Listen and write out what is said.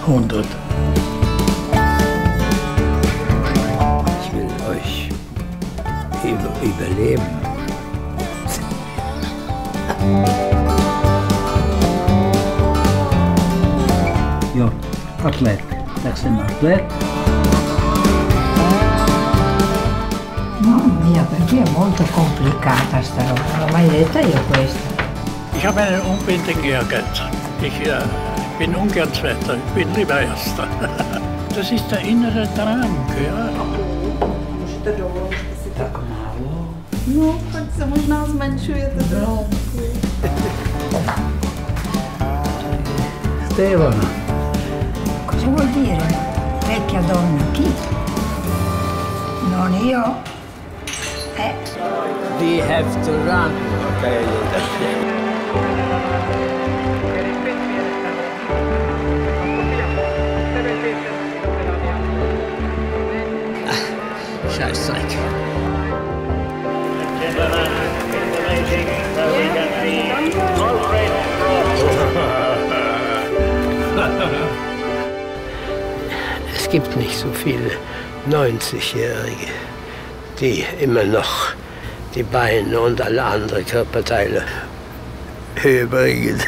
100. Ich will euch überleben. Ja, Athlet. Ich bin Athlet. Mamma mia, perché è molto complicata sta roba, non l'ho mai detta io questa. Ich habe einen unbändigen Ehrgeiz. Ich bin ungern Zweiter, ich bin lieber Erster. Das ist der innere Drang. Ja. Так мало. Ну, хоч це можна зменшувати. Stefano. Cosa vuol dire? Vecchia donna, chi? Non io? We have to run. Okay. Scheißdreck. Es gibt nicht so viele 90-Jährige, die immer noch die Beine und alle anderen Körperteile höher bringen.